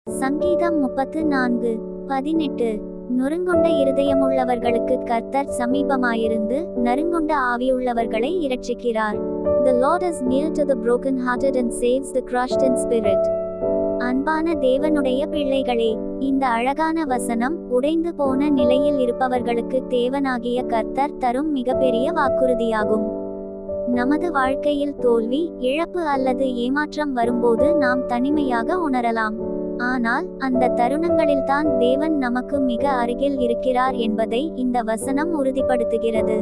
சங்கீதம் 34:18. நொறுங்குண்ட இருதயமுள்ளவர்களுக்கு கர்த்தர் சமீபமாயிருந்து நறுங்குண்ட ஆவியுள்ளவர்களை இரட்சிக்கிறார். The Lord is near to the broken-hearted and saves the crushed in spirit. அன்பான தேவனுடைய பிள்ளைகளே, இந்த அழகான வசனம் உடைந்து போன நிலையில் இருப்பவர்களுக்கு தேவனாகிய கர்த்தர் தரும் மிகப்பெரிய வாக்குறுதியாகும். நமது வாழ்க்கையில் தோல்வி, இழப்பு அல்லது ஏமாற்றம் வரும்போது நாம் தனிமையாக உணரலாம். ஆனால் அந்த தருணங்களில்தான் தேவன் நமக்கு மிக அருகில் இருக்கிறார் என்பதை இந்த வசனம் உறுதிப்படுத்துகிறது.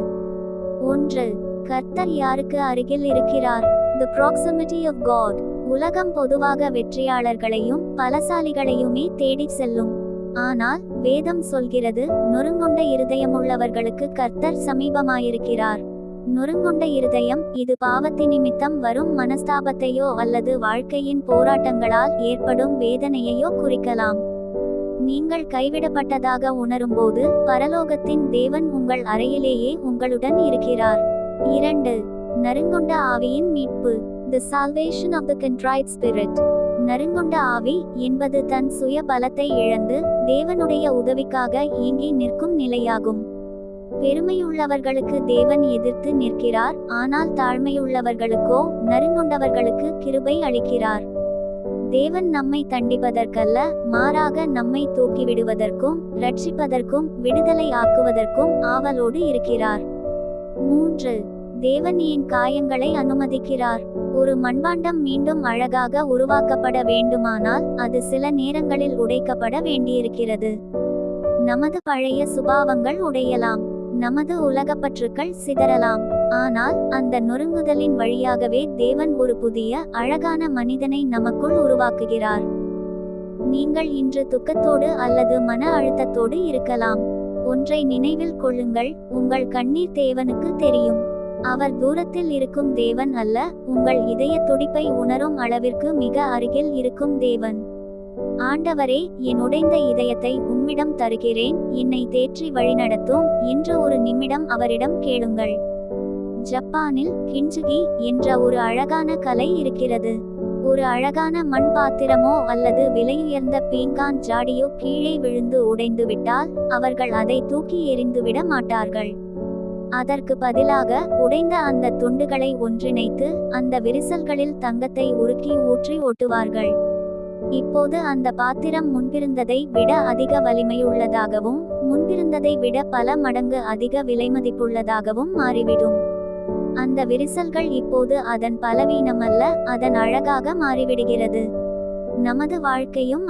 1. கர்த்தர் யாருக்கு அருகில் இருக்கிறார்? The proximity of God. உலகம் பொதுவாக வெற்றியாளர்களையும் பலசாலிகளையுமே தேடிச் செல்லும். ஆனால் வேதம் சொல்கிறது, நொறுங்குண்ட இருதயமுள்ளவர்களுக்கு கர்த்தர் சமீபமாயிருக்கிறார். நொறுங்குண்ட இருதயம், இது பாவத்தினிமித்தம் வரும் மனஸ்தாபத்தையோ அல்லது வாழ்க்கையின் போராட்டங்களால் ஏற்படும் வேதனையையோ குறிக்கலாம். நீங்கள் கைவிடப்பட்டதாக உணரும்போது பரலோகத்தின் தேவன் உங்கள் அறையிலேயே உங்களுடன் இருக்கிறார். 2. நறுங்குண்ட ஆவியின் மீட்பு. The salvation of the contrite spirit. நறுங்குண்ட ஆவி என்பது தன் சுய பலத்தை இழந்து தேவனுடைய உதவிக்காக ஏங்கி நிற்கும் நிலையாகும். பெருமையுள்ளவர்களுக்கு தேவன் எதிர்த்து நிற்கிறார், ஆனால் தாழ்மையுள்ளவர்களுக்கோ நறுங்குண்டவர்களுக்கு கிருபை அளிக்கிறார். தேவன் நம்மை தண்டிப்பதற்கல்ல, மாறாக நம்மை தூக்கிவிடுவதற்கும் ரட்சிப்பதற்கும் விடுதலை ஆக்குவதற்கும் ஆவலோடு இருக்கிறார். 3. தேவன் ஏன் காயங்களை அனுமதிக்கிறார்? ஒரு மண்பாண்டம் மீண்டும் அழகாக உருவாக்கப்பட வேண்டுமானால் அது சில நேரங்களில் உடைக்கப்பட வேண்டியிருக்கிறது. நமது பழைய சுபாவங்கள் உடையலாம், நமது உலகப்பற்றுக்கள் சிதறலாம். ஆனால் அந்த நொறுங்குதலின் வழியாகவே தேவன் ஒரு புதிய அழகான மனிதனை நமக்குள் உருவாக்குகிறார். நீங்கள் இன்று துக்கத்தோடு அல்லது மன அழுத்தத்தோடு இருக்கலாம். ஒன்றை நினைவில் கொள்ளுங்கள், உங்கள் கண்ணீர் தேவனுக்கு தெரியும். அவர் தூரத்தில் இருக்கும் தேவன் அல்ல, உங்கள் இதய துடிப்பை உணரும் அளவிற்கு மிக அருகில் இருக்கும் தேவன். ஆண்டவரே, என் உடைந்த இதயத்தை உம்மிடம் தருகிறேன், என்னை தேற்றி வழிநடத்தும் என்று ஒரு நிமிடம் அவரிடம் கேளுங்கள். ஜப்பானில் கிஞ்சுகி என்ற ஒரு அழகான கலை இருக்கிறது. ஒரு அழகான மண் பாத்திரமோ அல்லது விலையுயர்ந்த பீங்கான் ஜாடியோ கீழே விழுந்து உடைந்துவிட்டால் அவர்கள் அதை தூக்கி எறிந்துவிட மாட்டார்கள். அதற்கு பதிலாக உடைந்த அந்த துண்டுகளை ஒன்றிணைத்து அந்த விரிசல்களில் தங்கத்தை உருக்கி ஊற்றி ஒட்டுவார்கள். இப்போது அந்த பாத்திரம் முன்பிருந்ததை விட அதிக வலிமையுள்ளதாகவும் முன்பிருந்ததை விட பல மடங்கு அதிக விலைமதிப்புள்ளதாகவும் மாறிவிடும். அந்த விரிசல்கள் இப்போது அதன் பலவீனமல்ல, அதன் அழகாக மாறிவிடுகிறது. நமது வாழ்க்கையும்